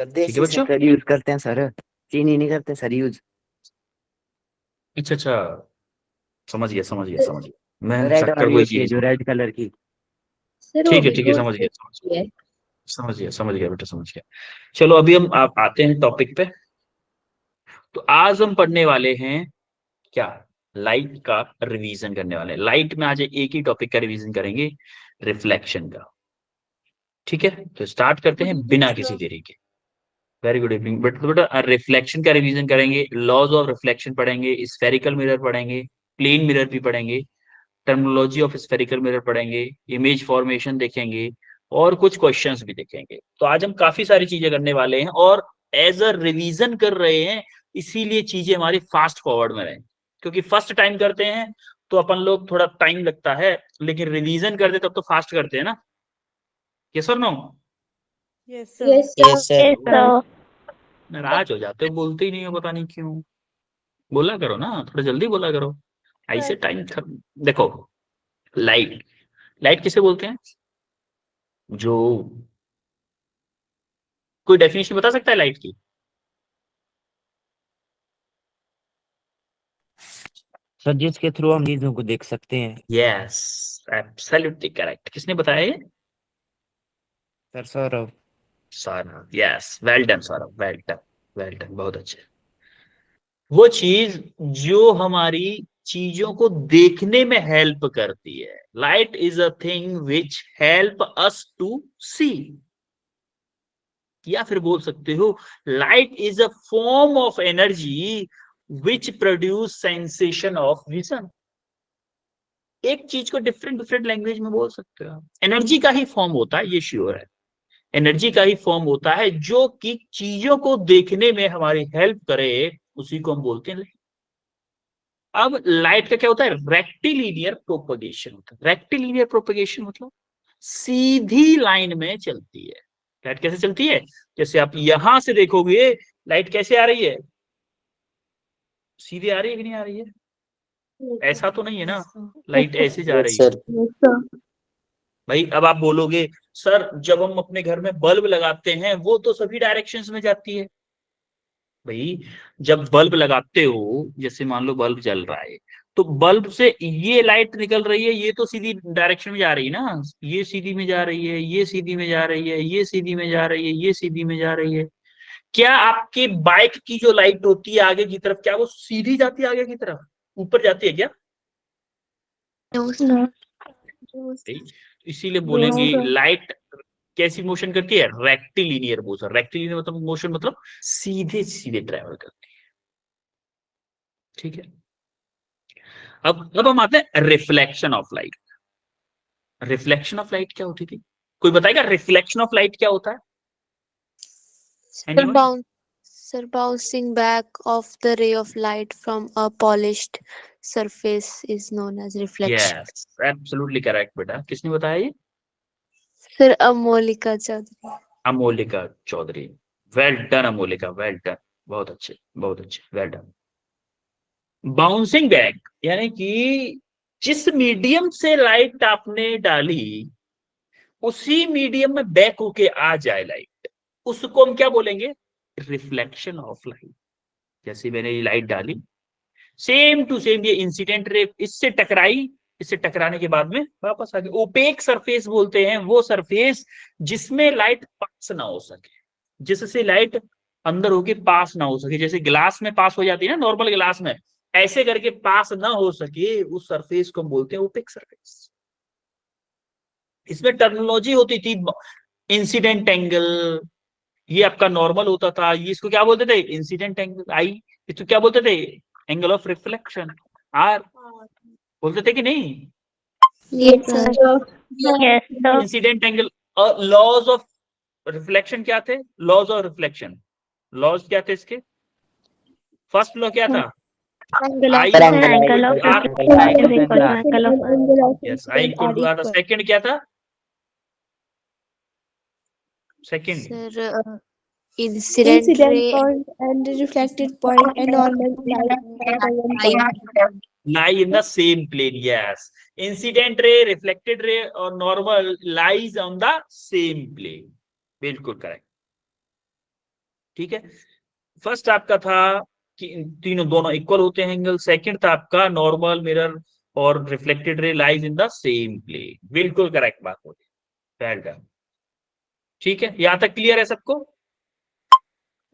Sir ठीक है देसी बच्चों। शक्कर यूज करते हैं सर, चीनी नहीं करते सर यूज। अच्छा अच्छा, समझ गया समझ गया समझ गया, मैं रेड शक्कर वाली कोई होती है चीज जो समझ। रेड कलर की। सर वो ठीक भी है गुड समझ गया समझ गया है। समझ गया समझ गया बेटा समझ गया। चलो अभी हम आप आते हैं टॉपिक पे। तो आज हम पढ़ने वाले हैं क्या, लाइट का रिवीजन करने वाले हैं। लाइट में आज एक ही टॉपिक का रिवीजन करेंगे, रिफ्लेक्शन का। ठीक है, तो स्टार्ट करते हैं बिना किसी देरी के। Very good evening. बट बेटा रिफ्लेक्शन का रिवीजन करेंगे, लॉज ऑफ रिफ्लेक्शन पढ़ेंगे, स्फेरिकल मिरर पढ़ेंगे, प्लेन मिरर भी पढ़ेंगे, टर्मिनोलॉजी ऑफ स्फेरिकल मिरर पढ़ेंगे, इमेज फॉर्मेशन देखेंगे, और कुछ क्वेश्चंस भी देखेंगे। तो आज हम काफी सारी चीजें करने वाले हैं और एज अ रिवीजन कर रहे हैं, इसीलिए चीजें हमारी फास्ट फॉरवर्ड में रहे। क्योंकि फर्स्ट टाइम करते हैं तो अपन लोग थोड़ा टाइम लगता है, लेकिन रिवीजन करते तब तो फास्ट करते हैं ना। यस और no? Yes yes sir. Sir. नाराज हो जाते हो, बोलते ही नहीं हो, पता नहीं क्यों। बोला करो ना, थोड़ा जल्दी बोला करो। ऐसे टाइम देखो, लाइट, लाइट किसे बोलते हैं? जो, कोई डेफिनेशन बता सकता है लाइट की? सर जिसके थ्रू हम चीजों को देख सकते हैं। Yes, absolutely correct. किसने बताया ये? Sir Saurabh. Saurabh. Yes, well done Saurabh, well done, well done, बहुत अच्छे। वो चीज जो हमारी चीजों को देखने में हेल्प करती है। Light is a thing which help us to see, या फिर बोल सकते हो light is a form of energy which produce sensation of vision. एक चीज को डिफरेंट डिफरेंट लैंग्वेज में बोल सकते हो। एनर्जी का ही फॉर्म होता है, ये श्योर है। एनर्जी का ही फॉर्म होता है जो कि चीजों को देखने में हमारी हेल्प करे, उसी को हम बोलते हैं light। अब लाइट का क्या होता है? रेक्टिलिनियर प्रोपगेशन होता है। रेक्टिलिनियर प्रोपगेशन मतलब सीधी लाइन में चलती है। लाइट कैसे चलती है? जैसे आप यहां से देखोगे, लाइट कैसे आ रही है? सीधे आ रही है कि नहीं आ रही है? ऐसा तो नहीं है ना, लाइट ऐसे जा यस रही है। सर। भाई अब आप बोलोगे सर जब हम अपने घर में बल्ब लगाते हैं वो तो सभी डायरेक्शंस में जाती है। भाई जब बल्ब लगाते हो, जैसे मान लो बल्ब जल रहा है, तो बल्ब से ये लाइट निकल रही है, ये तो सीधी डायरेक्शन में जा रही है ना। ये सीधी में जा रही है, ये सीधी में जा रही है, ये सीधी में जा रही है, ये सीधी में जा रही है। क्या आपके बाइक की जो लाइट होती है आगे की तरफ, क्या वो सीधी जाती है आगे की तरफ, ऊपर जाती है क्या? इसीलिए बोलेंगे लाइट कैसी मोशन करती है? Rectilinear motion. रेक्टिलिनियर मतलब मोशन मतलब सीधे सीधे ट्रेवल करती है। ठीक है, अब हम आते हैं reflection of light. Reflection of light क्या होती थी? कोई बताएगा रिफ्लेक्शन ऑफ लाइट क्या होता है? Sir, anyone? sir, bouncing back of the ray of light from a polished surface is known as reflection. Yes, absolutely correct बेटा। किसने बताया ये? Sir, Amolika Chaudhary. Amolika Chaudhary. Well done Amolika, well done, बहुत अच्छे बहुत अच्छे, वेल डन। बाउंसिंग बैक यानी कि जिस मीडियम से लाइट आपने डाली, उसी मीडियम में बैक होके आ जाए लाइट, उसको हम क्या बोलेंगे? Reflection of light. जैसे मैंने ये लाइट डाली, सेम टू सेम ये इंसिडेंट रे इससे टकराई, इससे टकराने के बाद में वापस आ गई। ओपेक सरफेस बोलते हैं वो सरफेस जिसमें लाइट पास ना हो सके, जिससे लाइट अंदर होके पास ना हो सके। जैसे ग्लास में पास हो जाती है ना, नॉर्मल ग्लास में, ऐसे करके पास ना हो सके, उस सरफेस को हम बोलते हैं ओपेक सरफेस। इसमें टर्मिनोलॉजी होती थी, इंसिडेंट एंगल, ये आपका नॉर्मल होता था, ये इसको क्या बोलते थे? Incident angle. आई, इसको क्या बोलते थे? Angle of reflection. आर बोलते थे कि नहीं? Yes, sir. Incident angle. और लॉज ऑफ रिफ्लेक्शन क्या थे? लॉज ऑफ रिफ्लेक्शन, लॉज क्या थे इसके? फर्स्ट लॉ क्या था? Angle I of sir equal angle to R. Yes, I equal to R. Second क्या था? Second Sir, incident ray point and reflected point and normal light at the one point. lie in the same plane. Yes, incident ray, reflected ray और normal lies on the same plane. बिल्कुल correct. ठीक है, first आपका था कि तीनों दोनों equal होते हैं एंगल, सेकंड था आपका नॉर्मल मिरर और reflected ray lies in the same plane. बिल्कुल करेक्ट बात हो रही है, वेल डन। ठीक है, यहां तक क्लियर है सबको?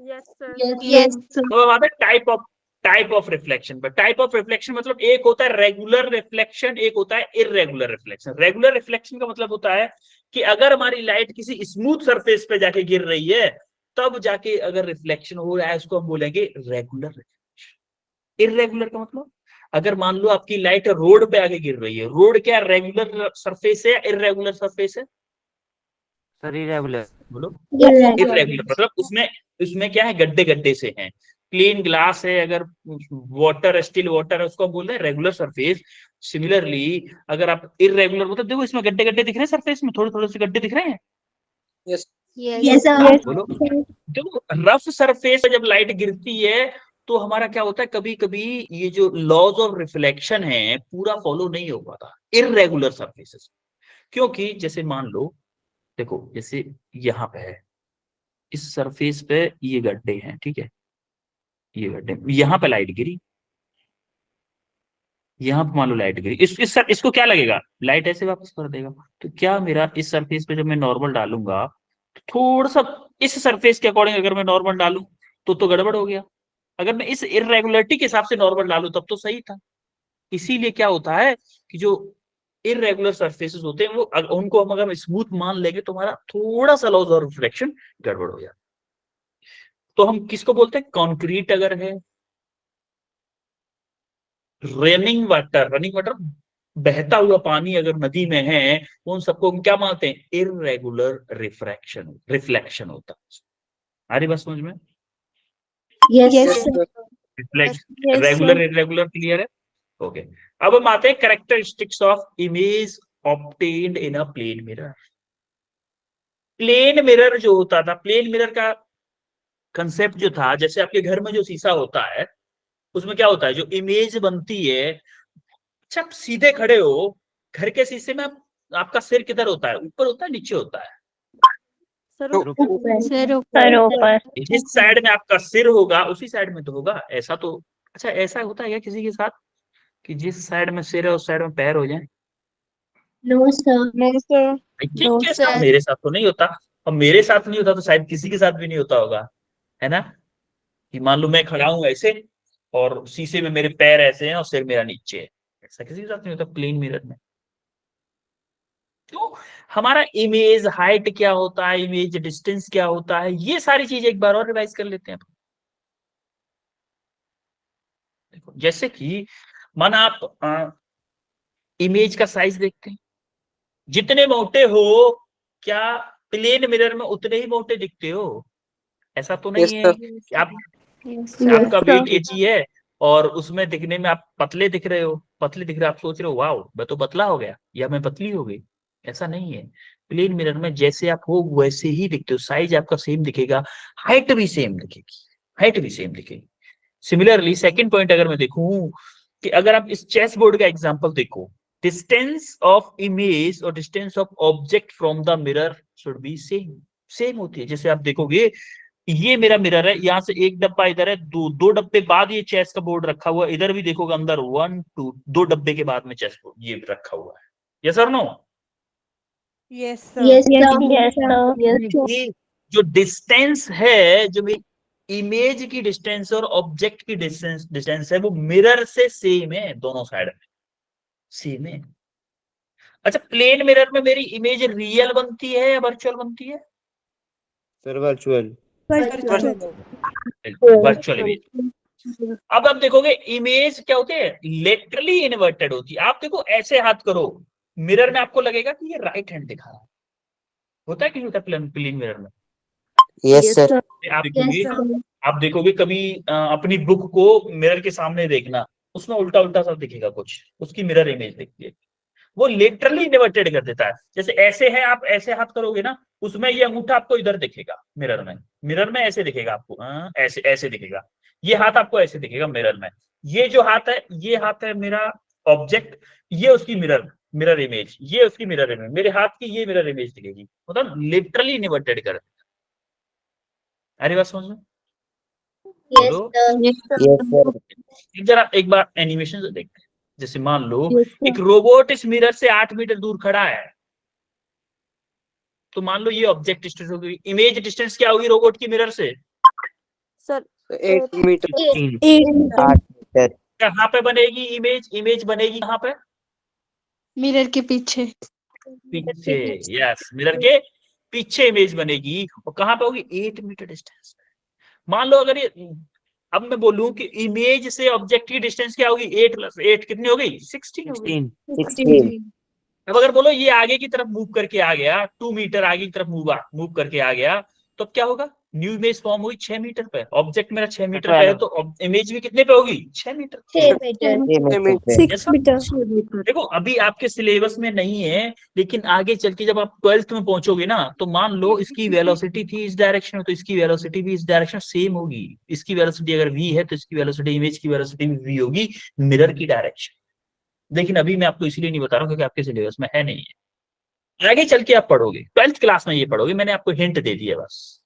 Yes, sir. Yes, sir. तो अब आता है टाइप ऑफ रिफ्लेक्शन पर। टाइप ऑफ रिफ्लेक्शन मतलब एक होता है रेगुलर रिफ्लेक्शन, एक होता है इररेगुलर रिफ्लेक्शन। रेगुलर रिफ्लेक्शन का मतलब होता है कि अगर हमारी लाइट किसी स्मूथ सरफेस पे जाके गिर रही है तब जाके अगर रिफ्लेक्शन हो रहा है उसको हम बोलेंगे रेगुलर रिफ्लेक्शन। इररेगुलर का मतलब अगर मान लो आपकी लाइट रोड पे आके गिर रही है, रोड क्या रेगुलर सरफेस है या इररेगुलर सरफेस है? Sir irregular. बोलो। Irregular. इररेगुलर मतलब उसमें उसमें क्या है, गड्ढे गड्ढे से हैं। प्लेन ग्लास है, अगर वाटर स्टिल वाटर है उसको हम बोल रहे हैं रेगुलर सरफेस। सिमिलरली अगर आप इररेगुलर मतलब देखो इसमें गड्ढे गड्ढे दिख रहे हैं, सरफेस में थोड़े थोड़े से गड्ढे दिख रहे हैं। Yes. Yes, sir. बोलो। देखो रफ सरफेस पे जब लाइट गिरती है तो हमारा क्या होता है, कभी कभी ये जो लॉज ऑफ रिफ्लेक्शन है पूरा फॉलो नहीं हो पाता इररेगुलर सरफेसेस। क्योंकि जैसे मान लो, देखो जैसे यहाँ पे है, इस सरफेस पे ये गड्ढे हैं, ठीक है, ये गड्ढे, यहाँ पे लाइट गिरी, यहाँ पे मान लो लाइट गिरी, इसको क्या लगेगा, लाइट ऐसे वापस कर देगा। तो क्या मेरा इस सरफेस पे जब मैं नॉर्मल डालूंगा तो थोड़ा सा इस सरफेस के अकॉर्डिंग अगर मैं नॉर्मल डालूं तो गड़बड़ हो गया। अगर मैं इस इररेगुलरिटी के हिसाब से नॉर्मल डालूं तब तो सही था। इसीलिए क्या होता है कि जो इररेगुलर सरफेसेस होते हैं वो उनको हम अगर स्मूथ मान लेंगे तो हमारा थोड़ा सा लॉस और रिफ्लेक्शन गड़बड़ हो जाता है। तो हम किसको बोलते हैं, कंक्रीट अगर है, रनिंग वाटर बहता हुआ पानी अगर नदी में है, उन सबको हम क्या मानते हैं, इररेगुलर रिफ्लेक्शन होता है। आ रही बात समझ में? Yes, sir. Reflection regular irregular clear है? ओके। अब हम आते हैं characteristics of image obtained in a plane mirror. Plane mirror जो होता था, प्लेन मिरर का कंसेप्ट जो था, जैसे आपके घर में जो शीशा होता है उसमें क्या होता है, जो इमेज बनती है, अच्छा आप सीधे खड़े हो, घर के शीशे में आपका सिर किधर होता है, ऊपर होता है नीचे होता है? Sir, Sir, ऊपर. जिस साइड में आपका सिर होगा उसी साइड में तो होगा, ऐसा तो। अच्छा ऐसा होता है क्या किसी के साथ कि जिस साइड में सिर है उस साइड में पैर हो जाए? No, sir. No, sir. ठीक है, साहब मेरे साथ तो नहीं होता, और मेरे साथ नहीं होता तो शायद किसी के साथ भी नहीं होता होगा, है ना? कि मान लो मैं खड़ा हूं ऐसे और शीशे में मेरे पैर ऐसे हैं और सिर मेरा नीचे है, ऐसा किसी के साथ नहीं होता प्लेन मिरर में। तो हमारा इमेज हाइट क्या होता है, इमेज डिस्टेंस क्या होता है, ये सारी चीजें एक बार और रिवाइज कर लेते हैं। देखो जैसे कि माना आप इमेज का साइज देखते हैं, जितने मोटे हो क्या प्लेन मिरर में उतने ही मोटे दिखते हो? ऐसा तो नहीं है कि आपका वेट ये चीज है और उसमें दिखने में आप पतले दिख रहे हो, पतले दिख रहे हो, आप सोच रहे हो वाओ मैं तो पतला हो गया या मैं पतली हो गई। ऐसा नहीं है, प्लेन मिरर में जैसे आप हो वैसे ही दिखते हो, साइज आपका सेम दिखेगा, हाइट भी सेम दिखेगी, हाइट भी सेम दिखेगी। सिमिलरली सेकंड पॉइंट अगर मैं देखूं कि अगर आप इस चेस बोर्ड का एग्जांपल देखो, डिस्टेंस ऑफ इमेज और distance of object from the mirror should be same, same होती है। जैसे आप देखोगे ये मेरा मिरर है, यहाँ से एक डब्बा इधर है, दो डब्बे बाद ये चेस का बोर्ड रखा हुआ है, इधर भी देखोगे अंदर 1 2 दो डब्बे के बाद में चेस बोर्ड ये रखा हुआ है। यस और no? Yes, sir. Yes, sir. ये जो डिस्टेंस है, जो इमेज की डिस्टेंस और ऑब्जेक्ट की डिस्टेंस है वो मिरर से सेम है, दोनों साइड में सेम है। अच्छा प्लेन मिरर में मेरी इमेज रियल बनती है या वर्चुअल बनती है? Sir virtual. Virtual image. अब आप देखोगे इमेज क्या होती है, लेटरली इन्वर्टेड होती है। आप देखो ऐसे हाथ करो मिरर में आपको लगेगा कि ये राइट हैंड दिखा रहा है, होता है कि नहीं होता प्लेन मिरर में? Yes sir. आप देखोगे कभी अपनी बुक को मिरर के सामने देखना, उसमें उल्टा उल्टा सा दिखेगा कुछ, उसकी मिरर इमेज दिखती है, वो लिटरली इन्वर्टेड कर देता है। जैसे ऐसे है, आप ऐसे हाथ करोगे ना, उसमें ये अंगूठा आपको इधर दिखेगा मिरर में ऐसे दिखेगा आपको, ऐसे ऐसे दिखेगा। ये हाथ आपको ऐसे दिखेगा मिरर में। ये जो हाथ है, ये हाथ है मेरा ऑब्जेक्ट, ये उसकी मिरर मिरर इमेज, ये उसकी मिरर इमेज, मेरे हाथ की ये मिरर इमेज दिखेगी, मतलब लिटरली इन्वर्टेड कर। अरे बात समझ में? Yes, बोलो। sir. जरा एक बार एनिमेशन से देखते हैं। जैसे मान लो Yes, sir. एक रोबोट इस मिरर से 8 मीटर दूर खड़ा है, तो मान लो ये ऑब्जेक्ट डिस्टेंस होगी, इमेज डिस्टेंस क्या होगी रोबोट की मिरर से? Sir, 8 मीटर 16 8 मीटर कहाँ पे बनेगी इमेज? इमेज बनेगी कहाँ पे? मिरर के पीछे. पीछे। यस, मिरर के पीछे इमेज बनेगी। और कहाँ पे होगी? 8 मीटर डिस्टेंस। मान लो अगर ये, अब मैं बोलूं कि इमेज से ऑब्जेक्ट की डिस्टेंस क्या होगी? 8 + 8 कितनी हो गई? 16 हो गई। 16 अब अगर बोलो ये आगे की तरफ मूव करके आ गया, 2 मीटर आगे की तरफ मूव करके आ गया, तो अब क्या होगा? न्यू इमेज फॉर्म हुई 6 मीटर पे। ऑब्जेक्ट मेरा 6 मीटर पे है, तो इमेज भी कितने पे होगी? 6 मीटर। 6 मीटर. 6 मीटर. देखो अभी आपके सिलेबस में नहीं है, लेकिन आगे चल के जब आप 12th में पहुंचोगे ना, तो मान लो इसकी वेलोसिटी थी इस डायरेक्शन में, तो इसकी वेलोसिटी भी इस डायरेक्शन सेम होगी। इसकी वेलोसिटी अगर v है, तो इसकी वेलोसिटी, इमेज की वेलोसिटी भी v होगी, मिरर की डायरेक्शन। लेकिन अभी मैं आपको इसलिए नहीं बता रहा हूँ क्योंकि आपके सिलेबस में है नहीं है। आगे चल के आप पढ़ोगे, 12th क्लास में ये पढ़ोगे, मैंने आपको हिंट दे दिया बस।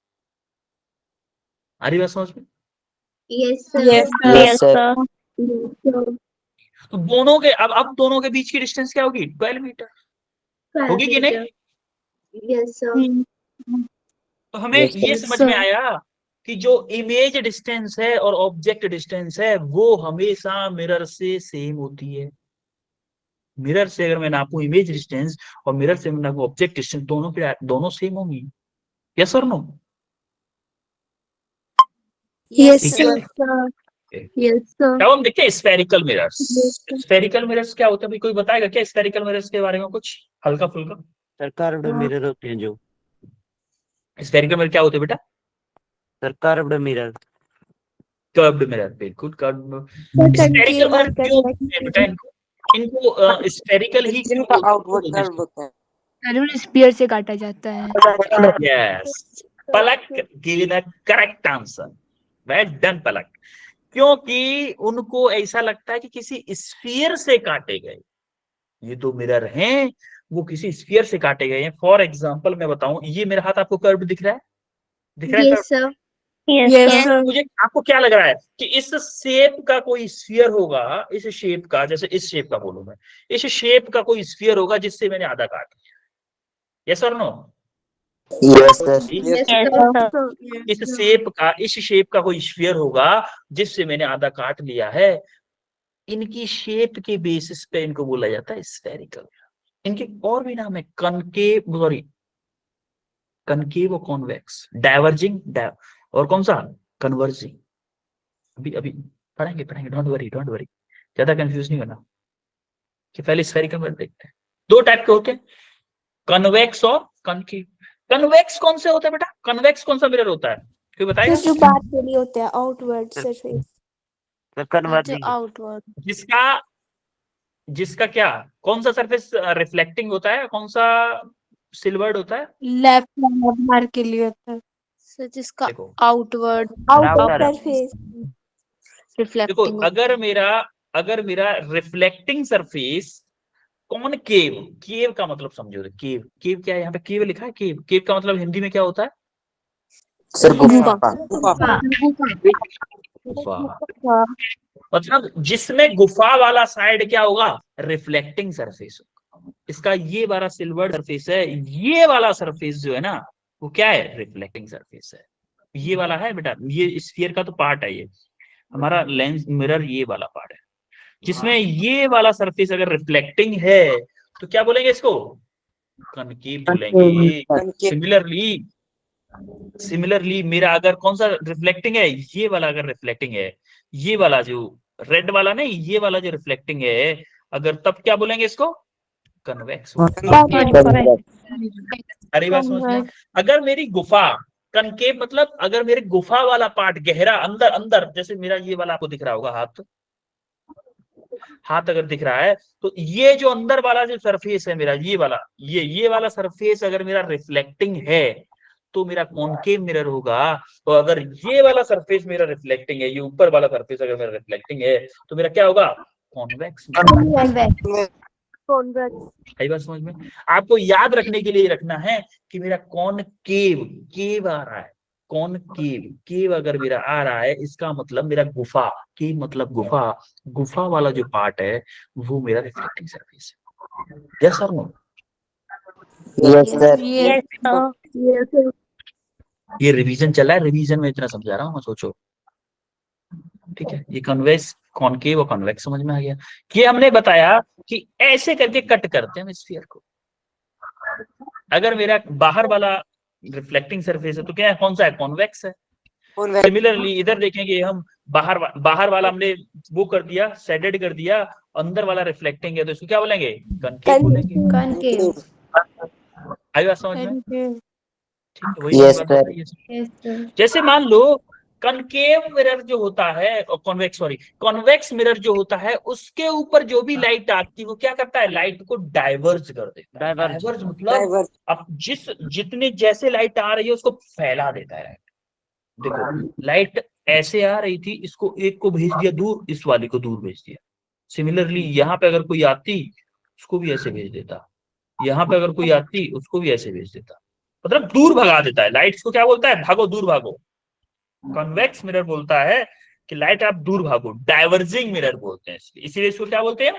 आ रही बात समझ में? Yes, sir. Yes, sir. तो दोनों के, अब दोनों के बीच की डिस्टेंस क्या होगी? 12 मीटर होगी कि नहीं? Yes, sir. तो हमें Yes, ये sir. समझ में आया कि जो इमेज डिस्टेंस है और ऑब्जेक्ट डिस्टेंस है वो हमेशा मिरर से सेम होती है। मिरर से अगर मैं नापूं इमेज डिस्टेंस और मिरर से मैं नापूं ऑब्जेक्ट डिस्टेंस, दोनों सेम होंगी। यस और नो? Yes, ठीक है। sir. Yes, sir. अब हम देखते हैं स्फेरिकल मिरर्स। स्फेरिकल मिरर्स क्या होता है? कोई बताएगा क्या स्फेरिकल मिरर्स के बारे में कुछ हल्का फुल्का? सरकार मिरर होते हैं जो। स्फेरिकल मिरर क्या होते हैं बेटा? सरकार मिरर। कर्व्ड मिरर, बिल्कुल कर्व्ड। Concave स्फेरिकल और मिरर क्यों convex होते हैं बेटा? इनको स्फेरिकल ही क्यों जिनका बोलते आउटवर्ड हैं? कर्व होता है स्पीयर से काटा जाता है. Yes, Palak give the correct answer. Well done Palak. क्योंकि उनको ऐसा लगता है कि किसी स्फीयर से काटे गए। ये तो मिरर हैं, वो किसी स्फीयर से काटे गए हैं। फॉर एग्जांपल मैं बताऊं, ये मेरा हाथ आपको कर्व दिख रहा है? दिख रहा है Yes, curved? sir. Yes, sir. मुझे आपको क्या लग रहा है कि इस शेप का कोई स्फीयर होगा? इस शेप का, जैसे इस शेप का बोलूं मैं, इस शेप का कोई स्फीयर होगा जिससे मैंने आधा काट दिया। यस और no? Yes sir Yes, sir. इस शेप का कोई स्फीयर होगा जिससे मैंने आधा काट लिया है। इनकी शेप के बेसिस पे इनको बोला जाता है स्फेरिकल। इनके और भी नाम है, कनकेव, सॉरी कनकेव और कॉन्वेक्स, डाइवर्जिंग, और कौन सा? कन्वर्जिंग। अभी अभी पढ़ेंगे, डोंट वरी ज्यादा कंफ्यूज नहीं होना। कि पहले स्फेरिकल मिरर देखते हैं। 2 टाइप के होते हैं, कन्वेक्स और कनकेव। कन्वेक्स कौन से होता है बेटा? कन्वेक्स कौन सा मिरर होता है? कोई बताएगा? जो बात के लिए होते हैं आउटवर्ड सरफेस. कन्वर्जिंग। आउटवर्ड जिसका जिसका क्या, कौन सा सरफेस रिफ्लेक्टिंग होता है, कौन सा सिल्वर्ड होता है? लेफ्ट बाहर के लिए होता है. सर जिसका देखो आउटवर्ड आउटर सरफेस. देखो रिफ्लेक्टिंग अगर मेरा रिफ्लेक्टिंग सरफेस कॉनकेव, केव का मतलब समझो, केव क्या है? यहाँ पे केव लिखा है। केव का मतलब हिंदी में क्या होता है? सर गुफा गुफा। मतलब जिसमें गुफा वाला साइड क्या होगा? Reflecting surface. इसका ये वाला सिल्वर सरफेस है, ये वाला सरफेस जो है ना, वो क्या है? रिफ्लेक्टिंग सरफेस है। ये वाला है बेटा, ये स्फीयर का तो पार्ट है, ये हमारा लेंस मिरर ये वाला पार्ट है। जिसमें ये वाला सरफेस अगर रिफ्लेक्टिंग है तो क्या बोलेंगे इसको? कनकेव बोलेंगे। सिमिलरली मेरा अगर कौन सा रिफ्लेक्टिंग है? ये वाला अगर रिफ्लेक्टिंग है, ये वाला जो रेड वाला नहीं, ये वाला जो रिफ्लेक्टिंग है, अगर तब क्या बोलेंगे इसको? कन्वेक्स। अरे बात समझ में? अगर मेरी गुफा, कनकेव मतलब अगर मेरे गुफा वाला पार्ट गहरा अंदर अंदर, जैसे मेरा ये वाला आपको दिख रहा होगा हाथ अगर दिख रहा है, तो ये जो अंदर वाला जो सरफेस है मेरा, ये वाला, ये वाला सरफेस अगर मेरा रिफ्लेक्टिंग है तो मेरा कॉनकेव मिरर होगा। तो अगर ये वाला सरफेस मेरा रिफ्लेक्टिंग है, ये ऊपर वाला सरफेस अगर मेरा रिफ्लेक्टिंग है, तो मेरा क्या होगा? कॉन्वेक्स। सही बात समझ में? आपको याद रखने के लिए रखना है कि मेरा कॉनकेव, केव आ रहा है, कॉनकेव, केव अगर मेरा आ रहा है इसका मतलब मेरा गुफा, केव मतलब गुफा, गुफा वाला जो पार्ट है वो मेरा रिफ्लेक्टिंग सरफेस है। यस और no? Yes, sir. Yes, sir. Yes, sir. ये रिवीजन चला है, रिवीजन में इतना समझा रहा हूँ, मैं सोचो। ठीक है, ये कन्वेक्स कॉनकेव और कन्वेक्स समझ में आ गया। ये हमने बताया कि ऐसे करके कट करते हैं स्फीयर को। अगर मेरा बाहर वाला रिफ्लेक्टिंग सरफेस है तो क्या है, कौन सा है, कॉन्वेक्स है। सिमिलरली इधर देखेंगे हम, बाहर वाला हमने वो कर दिया, शेडेड कर दिया, अंदर वाला रिफ्लेक्टिंग है तो इसको क्या बोलेंगे, कनकेव बोलेंगे। Concave. आई बात समझ में? Concave. ठीक है, वही Yes, बात sir. बताइए। Yes, sir. जैसे मान लो कनकेव मिरर जो होता है, और कॉन्वेक्स मिरर जो होता है, उसके ऊपर जो भी लाइट आती है वो क्या करता है, लाइट को डाइवर्ज कर देता है। डाइवर्ज मतलब अब जितने जैसे लाइट आ रही है उसको फैला देता है। देखो लाइट ऐसे आ रही थी, इसको एक को भेज दिया दूर, इस वाले को दूर भेज दिया। सिमिलरली यहाँ पे अगर कोई आती उसको भी ऐसे भेज देता, यहाँ पे अगर कोई आती उसको भी ऐसे भेज देता, मतलब दूर भगा देता है। लाइट्स को क्या बोलता है, भागो दूर भागो। कॉन्वेक्स मिरर बोलता है कि लाइट आप दूर भागो, डाइवर्जिंग मिरर बोलते हैं, इसीलिए इसको क्या बोलते हैं,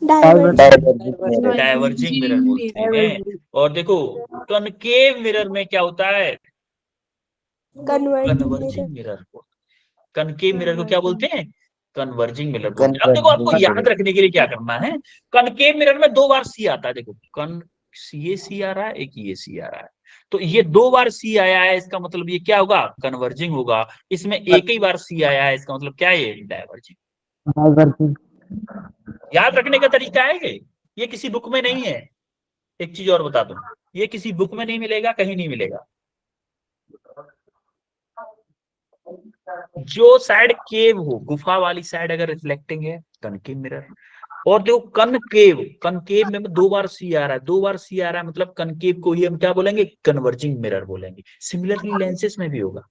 डाइवर्जिंग मिरर बोलते हैं। और देखो कनकेव मिरर में क्या होता है, कन्वर्जिंग मिरर को, कनकेव मिरर को क्या बोलते हैं, कन्वर्जिंग मिरर बोलते हैं। अब देखो आपको याद रखने के लिए क्या करना है, कनकेव मिरर में 2 बार सी आता है। देखो ये सी आ रहा है, एक ये सी आ रहा है, तो ये 2 बार सी आया है, इसका मतलब ये क्या होगा, कन्वर्जिंग होगा। इसमें एक ही बार सी आया है, इसका मतलब क्या है, ये डाइवर्जिंग। याद रखने का तरीका है ये किसी बुक में नहीं है। एक चीज और बता दूं, ये किसी बुक में नहीं मिलेगा, कहीं नहीं मिलेगा। जो साइड केव हो, गुफा वाली साइड अगर रिफ्लेक्टिंग है, कनकेव मिरर। और देखो कनकेव में 2 बार सी आ रहा है, 2 बार सी आ रहा है मतलब कनकेव को ही हम क्या बोलेंगे, कन्वर्जिंग मिरर बोलेंगे। सिमिलरली लेंसेज में भी होगा,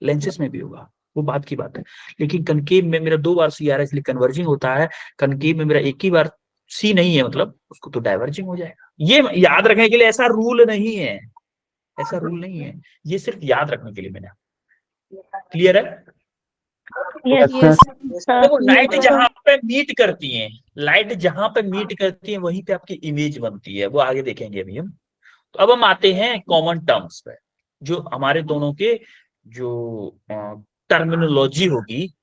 लेंसेज में भी होगा, वो बात की बात है। लेकिन कनकेव में मेरा 2 बार सी आ रहा है इसलिए कन्वर्जिंग होता है, कनकेव में मेरा एक ही बार सी नहीं है मतलब उसको तो डाइवर्जिंग हो जाएगा। ये याद रखने के लिए ऐसा रूल नहीं है, ऐसा रूल नहीं है, ये सिर्फ याद रखने के लिए मैंने। क्लियर है? Yes, sir. देखो लाइट जहां पे मीट करती है, लाइट जहां पे मीट करती है वहीं पे आपकी इमेज बनती है, वो आगे देखेंगे अभी हम। तो अब हम आते हैं कॉमन टर्म्स पे, जो हमारे दोनों के जो टर्मिनोलॉजी होगी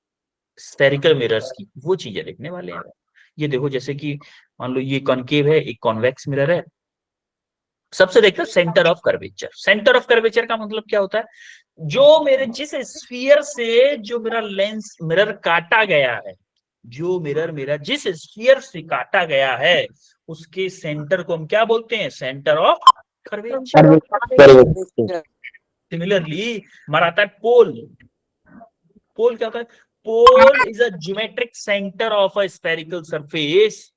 स्फेरिकल मिरर्स की, वो चीजें लिखने वाले हैं। ये देखो जैसे कि मान लो ये कॉनकेव है, एक कॉन्वेक्स मिरर है। सबसे देखते हैं centre of curvature. Centre of curvature का मतलब क्या होता है, जो मेरे जिस स्फीयर से जो मेरा लेंस मिरर काटा गया है, जो मिरर मेरा जिस स्फीयर से काटा गया है उसके सेंटर को हम क्या बोलते हैं, सेंटर ऑफ कर्वेचर। सिमिलरली हमारा आता है पोल। पोल क्या होता है, pole is a geometric centre of a spherical surface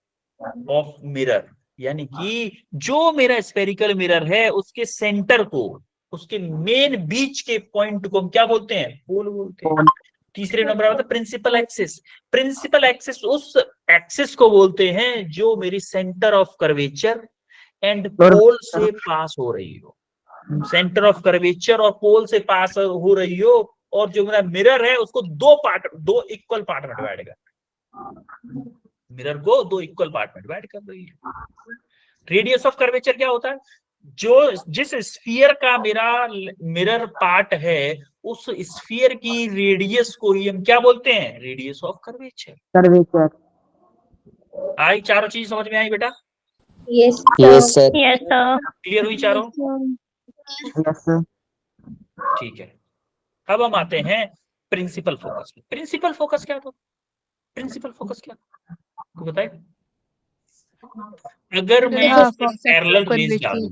of mirror. यानी कि जो मेरा स्फेरिकल मिरर है उसके सेंटर को, उसके मेन बीच के पॉइंट को हम क्या बोलते हैं, पोल बोलते हैं। तीसरे नंबर आता है प्रिंसिपल एक्सिस। प्रिंसिपल एक्सिस उस एक्सिस को बोलते हैं जो मेरी centre of curvature and pole से पास हो रही हो। सेंटर ऑफ कर्वेचर और पोल से पास हो रही हो, और जो मेरा मिरर है उसको 2 इक्वल पार्ट में डिवाइड कर, मिरर को 2 इक्वल पार्ट में डिवाइड कर रही है। रेडियस ऑफ कर्वेचर क्या होता है, जो जिस स्फीयर का मेरा मिरर पार्ट है उस स्फीयर की रेडियस को ही हम क्या बोलते हैं, रेडियस ऑफ कर्वेचर। आई चारों चीज समझ में आई बेटा? Yes, Yes, sir. Yes, sir. Clear हुई चारों? ठीक है, अब हम आते हैं प्रिंसिपल फोकस पे। प्रिंसिपल फोकस क्या था, प्रिंसिपल फोकस क्या तो बताए। अगर मैं उस पर पैरेलल रेज डालूं,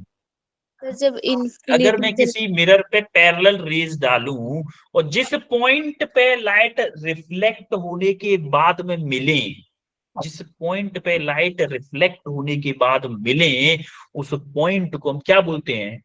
जब अगर मैं infinity किसी मिरर पे पैरेलल रेज डालूं और जिस पॉइंट पे लाइट रिफ्लेक्ट होने के बाद में मिले, जिस पॉइंट पे लाइट रिफ्लेक्ट होने के बाद मिले, उस पॉइंट को हम क्या बोलते हैं,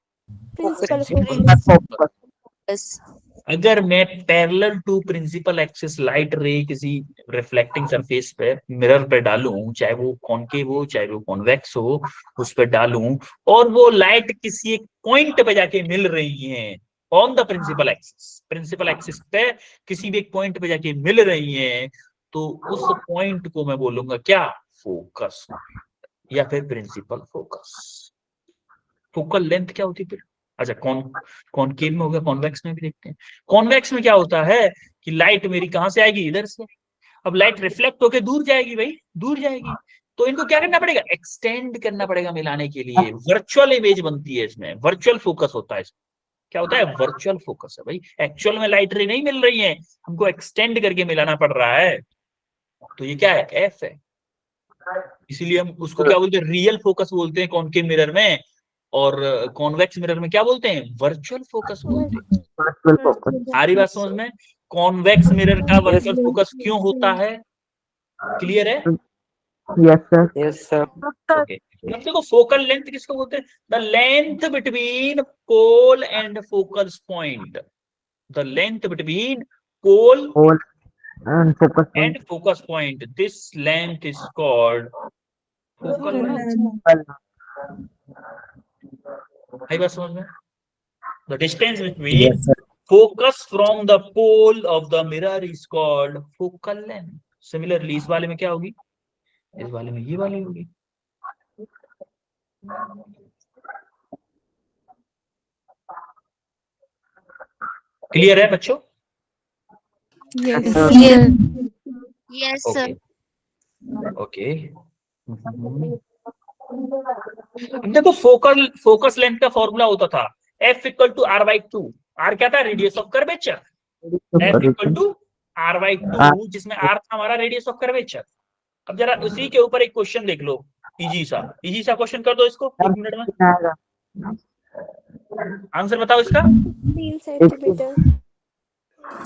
principal focus. अगर मैं parallel to principal axis light ray किसी रिफ्लेक्टिंग सरफेस पे मिरर पे डालूं, चाहे वो कॉनकेव हो चाहे वो कॉन्वेक्स हो, उस पे डालूं और वो लाइट किसी एक पॉइंट पे जाके मिल रही है, on the principal axis, principal axis पे किसी भी एक पॉइंट पे जाके मिल रही हैं, तो उस पॉइंट को मैं बोलूंगा क्या, फोकस या फिर प्रिंसिपल फोकस। फोकल लेंथ क्या होती है फिर? अच्छा, कॉनकेव में हो गया, कॉन्वेक्स में भी देखते हैं। कॉन्वेक्स में क्या होता है कि लाइट मेरी कहां से आएगी, इधर से। अब लाइट रिफ्लेक्ट होके दूर जाएगी भाई, दूर जाएगी, तो इनको क्या करना पड़ेगा, एक्सटेंड करना पड़ेगा मिलाने के लिए। वर्चुअल इमेज बनती है इसमें, वर्चुअल फोकस होता है इसमें। क्या होता है, वर्चुअल फोकस है भाई। एक्चुअल में लाइट रे नहीं मिल रही है, हमको एक्सटेंड करके मिलाना पड़ रहा है, तो ये क्या है, एफ है। इसीलिए हम उसको क्या बोलते हैं, रियल फोकस बोलते हैं कॉनकेव मिरर में, और कॉन्वेक्स मिरर में क्या बोलते हैं, वर्चुअल फोकस बोलते हैं। आ रही बात समझ में? कॉन्वेक्स मिरर का वर्चुअल फोकस क्यों होता है, क्लियर है? Yes, sir. Yes, sir. Okay, अब देखो फोकल लेंथ किसको बोलते हैं, the length between pole and focal point, the length between pole Whole and focus point. And focus point, this length is called focal length. आई बात समझ में? The distance between Yes, sir. focus from the pole of the mirror is called focal length. Similarly, इस वाले में क्या होगी, इस वाले में ये वाली होगी। क्लियर है बच्चों? Yes. Yes, sir. ओके, अब देखो फोकस लेंथ का फॉर्मूला होता था F equal to R by 2। R क्या था, radius of curvature. F equal to R by 2, जिसमें R था हमारा रेडियस ऑफ कर्वेचर। अब जरा उसी के ऊपर एक क्वेश्चन देख लो, इजी सा क्वेश्चन कर दो इसको 1 मिनट में। आंसर बताओ इसका। 3 सेंटीमीटर।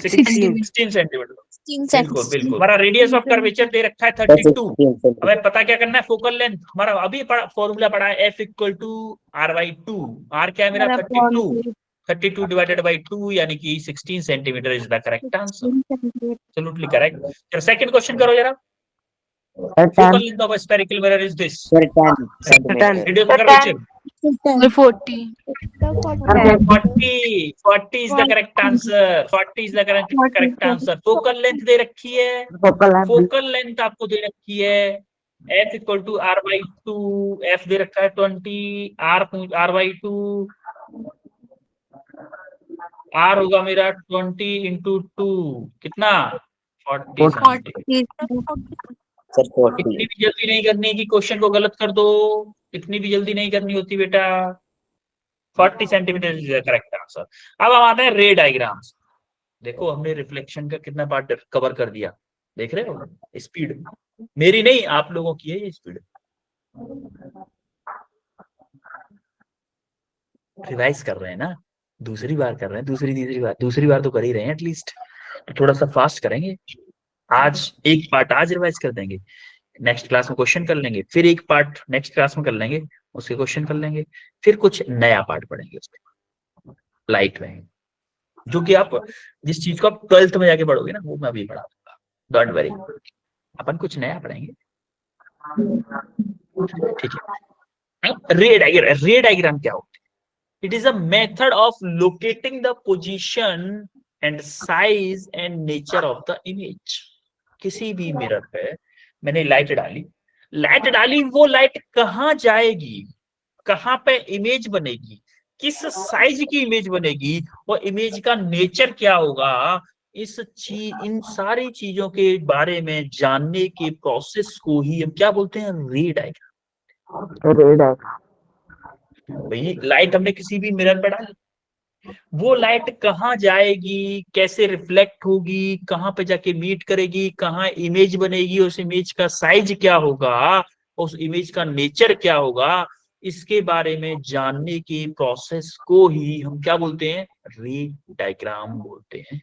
16 सेंटीमीटर। 16 बिल्कुल। हमारा रेडियस ऑफ कर्वेचर दे रखा है 32। हमें पता क्या करना है, फोकल लेंथ। हमारा अभी फॉर्मूला पढ़ा है F equal to R by 2। R क्या है मेरा, 32 डिवाइडेड बाई 2, यानी कि 16 centimetre is the correct answer. Absolutely correct. Second question करो जरा। Focal length of a spherical mirror is this. Radius of curvature 40. 40 is the correct answer. 40 is the correct answer. Focal length दे रखी है, focal length आपको दे रखी है F equal to R by 2। F दे रखा है 20, R बाई 2, R होगा मेरा 20 इंटू 2, कितना, 40 सेंटीमीटर। इतनी भी जल्दी नहीं करनी कि क्वेश्चन को गलत कर दो, इतनी भी जल्दी नहीं करनी होती बेटा। 40 centimetre is the correct answer. अब हम आते हैं रे डायग्राम्स। देखो हमने रिफ्लेक्शन का कितना पार्ट कवर कर दिया, देख रहे हो? स्पीड मेरी नहीं, आप लोगों की है ये स्पीड। रिवाइज कर रहे हैं ना, दूसरी बार कर रहे हैं, दूसरी बार तो कर ही रहे हैं एटलीस्ट, तो थोड़ा सा फास्ट करेंगे। आज एक पार्ट आज रिवाइज कर देंगे, नेक्स्ट क्लास में क्वेश्चन कर लेंगे, फिर एक पार्ट नेक्स्ट क्लास में कर लेंगे, उसके क्वेश्चन कर लेंगे, फिर कुछ नया पार्ट पढ़ेंगे उसके लाइट में, जो कि आप जिस चीज को आप 12th में जाके पढ़ोगे ना, वो मैं अभी पढ़ा दूंगा, डोंट वरी। अपन कुछ नया पढ़ेंगे, ठीक है। रे डायग्राम क्या होता है? It is a method of locating the position and size and nature of the image. किसी भी मिरर पे मैंने लाइट डाली, वो लाइट कहाँ जाएगी, कहाँ पे इमेज बनेगी, किस साइज की इमेज बनेगी, और इमेज का नेचर क्या होगा, इन सारी चीजों के बारे में जानने के प्रोसेस को ही हम क्या बोलते हैं, रे डायग्राम। भाई लाइट हमने किसी भी मिरर पे डाली, वो लाइट कहाँ जाएगी, कैसे रिफ्लेक्ट होगी, कहाँ पे जाके मीट करेगी, कहाँ इमेज बनेगी, उस इमेज का साइज क्या होगा, उस इमेज का नेचर क्या होगा, इसके बारे में जानने की प्रोसेस को ही हम क्या बोलते हैं, रे डायग्राम बोलते हैं।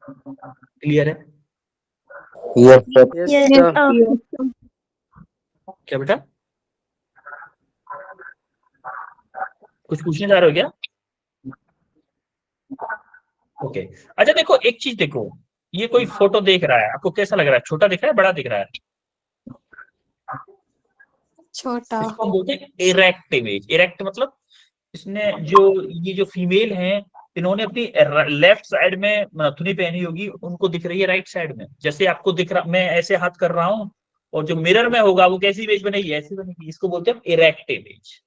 क्लियर है? क्या बेटा, कुछ पूछने जा रहे हो क्या? ओके अच्छा देखो एक चीज देखो, ये कोई फोटो देख रहा है, आपको कैसा लग रहा है, छोटा दिख रहा है, बड़ा दिख रहा है? छोटा। इसको हम बोलते हैं इरेक्ट इमेज। इरेक्ट मतलब इसने जो ये जो फीमेल है इन्होंने अपनी लेफ्ट साइड में नथुनी पहनी होगी, उनको दिख रही है राइट साइड में। जैसे आपको दिख रहा, मैं ऐसे हाथ कर रहा हूं और जो मिरर में होगा वो कैसी इमेज बनेगी, ऐसी बनेगी। इसको बोलते हैं इरेक्ट इमेज।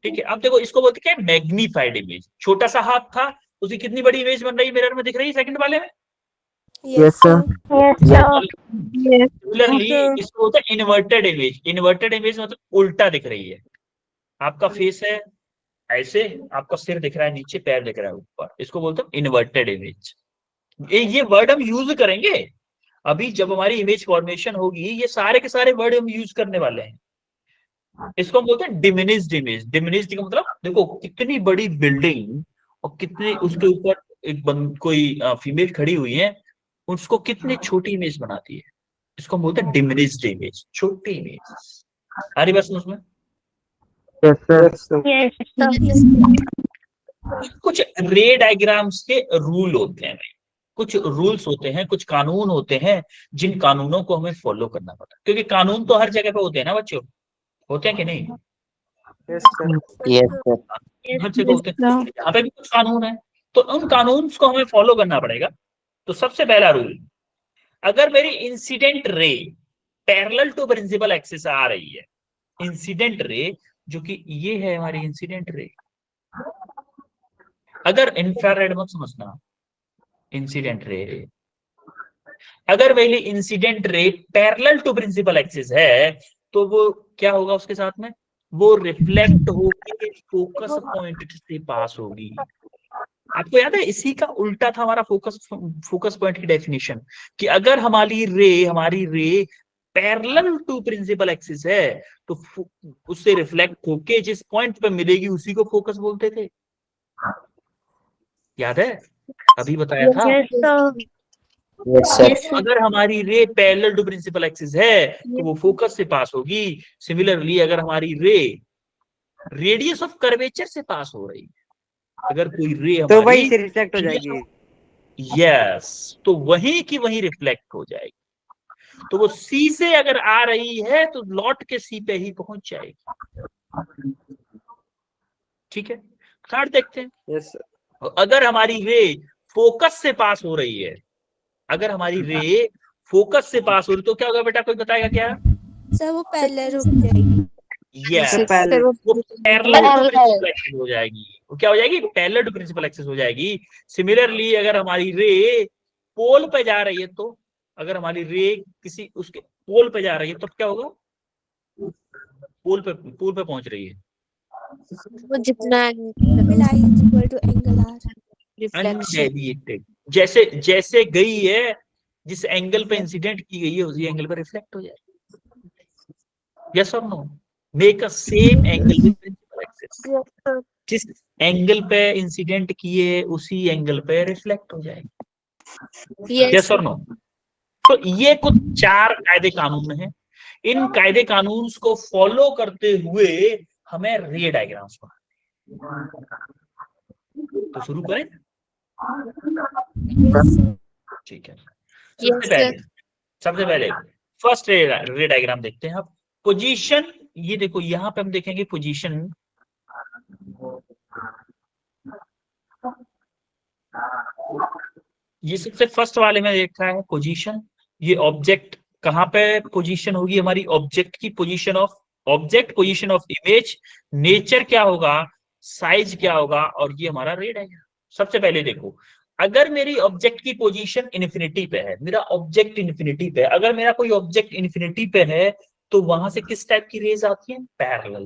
ठीक है, अब देखो इसको बोलते हैं मैग्नीफाइड इमेज। छोटा सा हाथ था, उसकी कितनी बड़ी इमेज बन रही है, मिरर में दिख रही है सेकंड वाले में। Yes, sir. सिमिलरली इसको बोलते हैं इन्वर्टेड इमेज। इन्वर्टेड इमेज मतलब उल्टा दिख रही है। आपका फेस है ऐसे, आपका सिर दिख रहा है नीचे, पैर दिख रहा है ऊपर, इसको बोलते हैं इन्वर्टेड इमेज। ये वर्ड हम यूज करेंगे अभी जब हमारी इमेज फॉर्मेशन होगी, ये सारे के सारे वर्ड हम यूज करने वाले हैं। इसको हम बोलते हैं डिमिनिश्ड इमेज। डिमिनिश्ड का मतलब देखो कितनी बड़ी बिल्डिंग और कितने उसके ऊपर एक कोई फीमेल खड़ी हुई है, उसको कितनी छोटी इमेज बनाती है, इसको हम बोलते हैं डिमिनिश्ड इमेज, छोटी इमेज। आ रही बात समझ में? Yes, sir. कुछ रे डायग्राम्स के रूल होते हैं, कुछ रूल्स होते हैं, कुछ कानून होते हैं जिन कानूनों को हमें फॉलो करना पड़ता है, क्योंकि कानून तो हर जगह पे होते हैं ना बच्चों, होते हैं कि नहीं? Yes, sir. हर जगह होते हैं, यहाँ पे भी कुछ कानून है, तो उन कानून को हमें फॉलो करना पड़ेगा। तो सबसे पहला रूल, अगर मेरी incident ray parallel to principal axis आ रही है, इंसिडेंट रे जो कि ये है हमारी इंसिडेंट रे, अगर इंफ्रारेड मत समझना, इंसिडेंट रे, अगर मेरी incident ray parallel to principal axis है तो वो क्या होगा उसके साथ में, वो रिफ्लेक्ट होकर फोकस पॉइंट से पास होगी। आपको याद है इसी का उल्टा था हमारा फोकस पॉइंट की डेफिनेशन, कि अगर हमारी रे पैरेलल टू प्रिंसिपल एक्सिस है तो उससे रिफ्लेक्ट होके जिस पॉइंट पे मिलेगी उसी को फोकस बोलते थे। याद है अभी बताया था? Yes, sir. अगर हमारी रे पैरेलल टू प्रिंसिपल एक्सिस है तो वो फोकस से पास होगी। सिमिलरली अगर हमारी रे रेडियस ऑफ कर्वेचर से पास हो रही है, अगर कोई रे तो हमारी वहीं से रिफ्लेक्ट हो जाएगी। यस, तो वहीं की वहीं रिफ्लेक्ट हो जाएगी। तो वो सी से अगर आ रही है तो लौट के सी पे ही पहुंच जाएगी। ठीक है, कार्ड देखते हैं। Yes, sir. अगर हमारी रे फोकस से पास हो रही है, अगर हमारी रे फोकस से पास हो रही तो क्या होगा बेटा, कोई बताएगा क्या? सर वो पहले रुक जाएगी। यस, पहले वो पैरेलल टू प्रिंसिपल एक्सिस हो जाएगी। वो क्या हो जाएगी? पैरेलल टू प्रिंसिपल एक्सिस हो जाएगी। सिमिलरली अगर हमारी रे पोल पे जा रही है, तो अगर हमारी रे किसी उसके पोल पे जा रही है तो क्या होगा? पोल पे पहुंच रही है, वो जितना I is equal to angle R. Reflection undeviated. जैसे जैसे गई है, जिस एंगल पे इंसिडेंट की गई है उसी एंगल पे रिफ्लेक्ट हो जाएगी। यस और no? Make a same angle with principal axis, जिस एंगल पे इंसिडेंट किए उसी एंगल पे रिफ्लेक्ट हो जाएगी। यस और नो? तो ये कुछ 4 कायदे कानून हैं। इन कायदे कानून को फॉलो करते हुए हमें रे डायग्राम्स बनाने। तो शुरू करें? ठीक है, सबसे पहले फर्स्ट रे डायग्राम देखते हैं। अब पोजीशन, ये देखो यहां पे हम देखेंगे पोजीशन, ये सबसे फर्स्ट वाले में देखा है पोजीशन। ये ऑब्जेक्ट कहां पे पोजीशन होगी हमारी, ऑब्जेक्ट की position of object, position of image, nature क्या होगा, साइज क्या होगा, और ये हमारा रे डायग्राम। सबसे पहले देखो, अगर मेरी ऑब्जेक्ट की पोजीशन इन्फिनिटी पे है, मेरा ऑब्जेक्ट इन्फिनिटी पे है, अगर मेरा कोई ऑब्जेक्ट इन्फिनिटी पे है तो वहां से किस टाइप की रेज आती है? पैरेलल।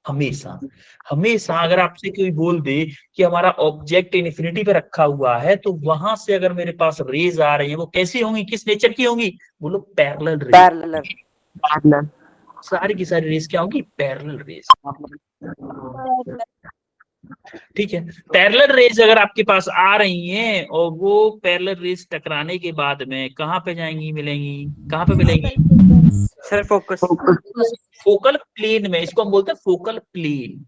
हमेशा हमेशा अगर आपसे कोई बोल दे कि हमारा ऑब्जेक्ट इन्फिनिटी पे रखा हुआ है तो वहां से अगर मेरे पास रेज आ रही है वो कैसी होंगी, किस नेचर की होंगी? बोलो पैरेलल रेज। Parallel. सारी की सारी रेज क्या होगी? Parallel raise. ठीक है, पैरेलल रेज अगर आपके पास आ रही हैं और वो पैरेलल रेज टकराने के बाद में कहां पे जाएंगी, मिलेंगी, कहां पे मिलेंगी? Sir, focus. फोकल प्लेन में। इसको हम बोलते हैं फोकल प्लेन,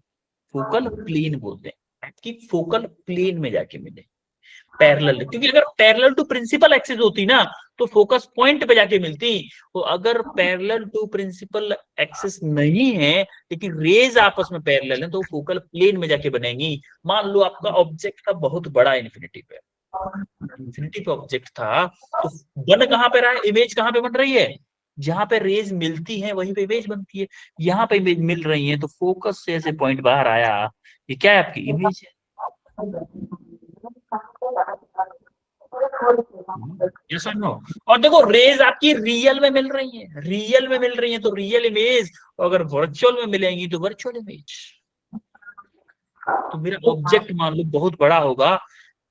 फोकल प्लेन बोलते हैं, आपकी फोकल प्लेन में जाके मिले। पैरेलल, क्योंकि अगर पैरेलल टू प्रिंसिपल एक्सिस होती ना तो फोकस पॉइंट पे जाके मिलती। तो अगर पैरेलल टू प्रिंसिपल एक्सिस नहीं है लेकिन रेज आपस में पैरेलल है तो फोकल प्लेन में जाके बनेंगी। मान लो आपका ऑब्जेक्ट था बहुत बड़ा इन्फिनिटी पे, इन्फिनिटी पे ऑब्जेक्ट था, तो बन कहां पे रहा है, इमेज कहां पे बन रही है, जहां पे रेज मिलती है वहीं पे इमेज बनती है। यहाँ पे इमेज मिल रही है तो फोकस से ऐसे पॉइंट बाहर आया, ये क्या है, आपकी इमेज है। Yes or no? और देखो रेज आपकी रियल में मिल रही है, रियल में मिल रही है तो रियल इमेज, अगर वर्चुअल में मिलेंगी तो वर्चुअल इमेज। तो मेरा ऑब्जेक्ट मान लो बहुत बड़ा होगा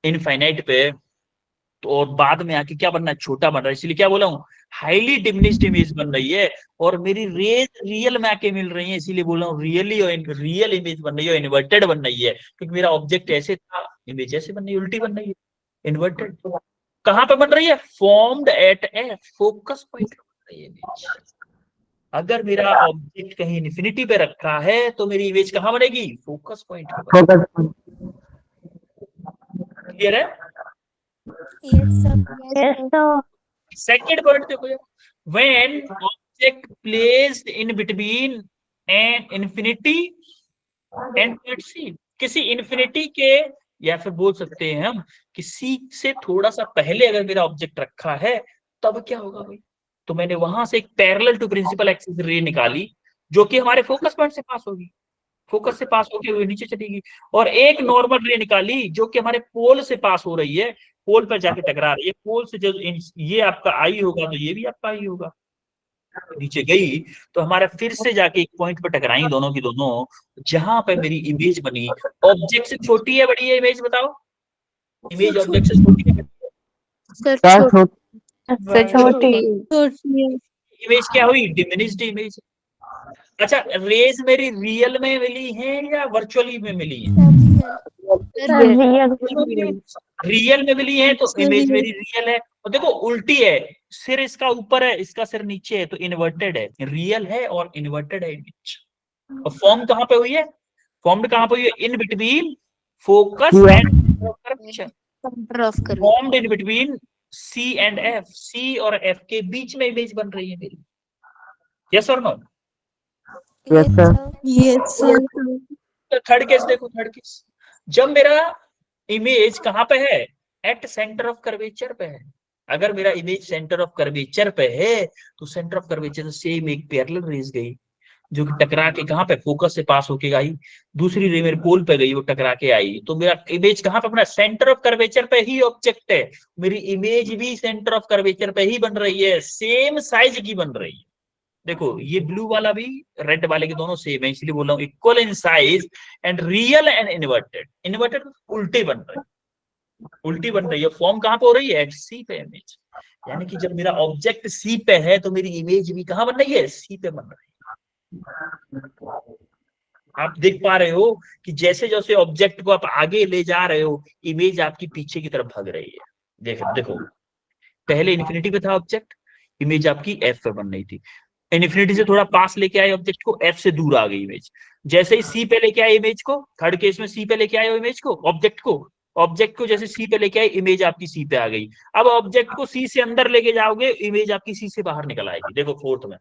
इनफाइनाइट पे, तो और बाद में आके क्या बनना है, छोटा बन रहा है, इसलिए क्या बोला हूँ, हाईली डिमिनिश्ड इमेज बन रही है। और मेरी रेज रियल में आके मिल रही है, इसीलिए बोल रहा हूँ रियली और रियल इमेज बन रही है, इन्वर्टेड बन रही है, क्योंकि मेरा ऑब्जेक्ट ऐसे था, इमेज ऐसे बन रही है, उल्टी बन रही है, इन्वर्टेड। कहां पे बन रही है, formed at F, focus point पे बन रही है इमेज। अगर मेरा ऑब्जेक्ट कहीं इन्फिनिटी पे रखा है तो मेरी इमेज कहां बनेगी, फोकस पॉइंट पे बनेगी। क्लियर है। Yes, sir. Yes, sir. Second point देखो, when object placed in between an infinity and C, किसी इन्फिनिटी के, या फिर बोल सकते हैं हम कि सी से थोड़ा सा पहले अगर मेरा ऑब्जेक्ट रखा है तब क्या होगा भाई। तो मैंने वहां से एक पैरेलल टू प्रिंसिपल एक्सिस रे निकाली जो कि हमारे फोकस पॉइंट से पास होगी, फोकस से पास होके हुए नीचे चलेगी, और एक नॉर्मल रे निकाली जो कि हमारे पोल से पास हो रही है, पोल पर जाके टकरा रही है, पोल से जो ये आपका आई होगा तो ये भी आपका आई होगा, नीचे गई तो हमारा फिर से जाके एक पॉइंट पर टकराई दोनों की दोनों, जहां पे मेरी इमेज बनी। ऑब्जेक्ट से छोटी है बड़ी है इमेज, बताओ, इमेज ऑब्जेक्ट से छोटी है, सर Sir, छोटी। इमेज क्या हुई, डिमिनिश्ड इमेज। अच्छा, रेज मेरी रियल में मिली है या वर्चुअली में मिली है, रियल में मिली है तो इमेज मेरी रियल है। और देखो उल्टी है, सिर इसका ऊपर है इसका सिर नीचे है तो इन्वर्टेड है, रियल है और इन्वर्टेड है इमेज। और फॉर्म कहां पे हुई है, फॉर्म्ड कहां पे हुई है, in between focus and curvature, centre of curve. Formed in between C and F, C और एफ के बीच में इमेज बन रही है मेरी। यस और no. Yes, sir. Yes, sir. Third case देखो, थर्ड केस, जब मेरा इमेज कहां पे है, एट सेंटर ऑफ कर्वेचर पे है। अगर मेरा इमेज सेंटर ऑफ कर्वेचर पे है तो सेंटर ऑफ कर्वेचर से सेम एक पैरेलल रेज गई जो कि टकरा के कहां पे, फोकस से पास होके आई, दूसरी रे मेरे पोल पे गई, वो टकरा के आई, तो मेरा इमेज कहां पे अपना सेंटर ऑफ कर्वेचर पे ही ऑब्जेक्ट है, मेरी इमेज भी सेंटर ऑफ कर्वेचर पे ही बन रही है, सेम साइज की बन रही है। देखो ये ब्लू वाला भी रेड वाले के दोनों सेम है, इसलिए बोल रहा हूँ equal in size and real and inverted. Inverted उल्टे बन रही है, उल्टी बन रही है। फॉर्म कहां पे हो रही है, एट सी पे इमेज, यानी कि जब मेरा ऑब्जेक्ट सी पे है तो मेरी इमेज भी कहां बन रही है, सी पे बन रही है। आप देख पा रहे हो कि जैसे जैसे ऑब्जेक्ट को आप आगे ले जा रहे हो इमेज आपकी पीछे की तरफ भाग रही है। देखो देखो, पहले इन्फिनिटी पे था ऑब्जेक्ट, इमेज आपकी एफ पे बन रही थी, इन्फिनिटी से थोड़ा पास लेके आए ऑब्जेक्ट को, एफ से दूर आ गई इमेज, जैसे ही सी पे लेके आए इमेज को, थर्ड केस में सी पे लेके आए हो इमेज को, ऑब्जेक्ट को जैसे सी पे लेके आए इमेज आपकी सी पे आ गई। अब ऑब्जेक्ट को सी से अंदर लेके जाओगे इमेज आपकी सी से बाहर निकल आएगी। देखो फोर्थ में,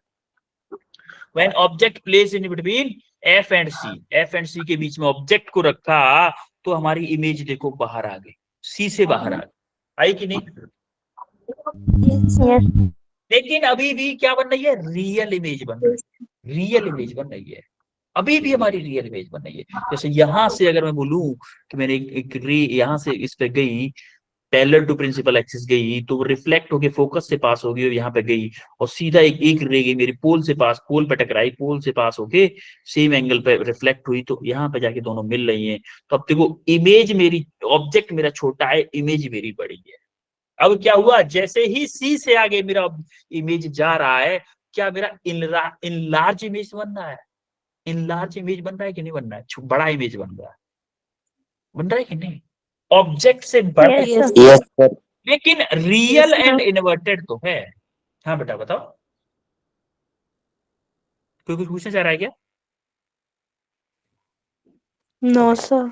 when object place in between F and C, F and C के बीच में ऑब्जेक्ट को रखा तो हमारी इमेज देखो बाहर आ गई, सी से बाहर आ गई, आई कि नहीं। Yes, sir. लेकिन अभी भी क्या बन रही है, रियल इमेज बन रही है, रियल इमेज बन रही है, अभी भी हमारी रियल इमेज बन रही है। जैसे यहां से अगर मैं बोलूं कि मैंने एक रे यहां से इस पे गई, पैरेलल टू प्रिंसिपल एक्सिस गई तो रिफ्लेक्ट होके फोकस से पास होगी और यहाँ पे गई, और सीधा एक रे गई मेरी पोल से पास, पोल पे टकराई, पोल से पास होके सेम एंगल पे रिफ्लेक्ट हुई तो यहाँ पे जाके दोनों मिल रही हैं। तो अब देखो इमेज मेरी, ऑब्जेक्ट मेरा छोटा है, इमेज मेरी बड़ी है। अब क्या हुआ, जैसे ही सी से आगे मेरा इमेज जा रहा है, क्या मेरा इनलार्ज इमेज बन रहा है, इनलार्ज इमेज बन रहा है कि नहीं बन रहा है, बड़ा इमेज बन रहा है कि नहीं, ऑब्जेक्ट से बड़ा। Yes, Yes, sir. लेकिन रियल एंड इन्वर्टेड तो है। हाँ बेटा बताओ, कोई कुछ पूछना चाह रहा है क्या। no, sir.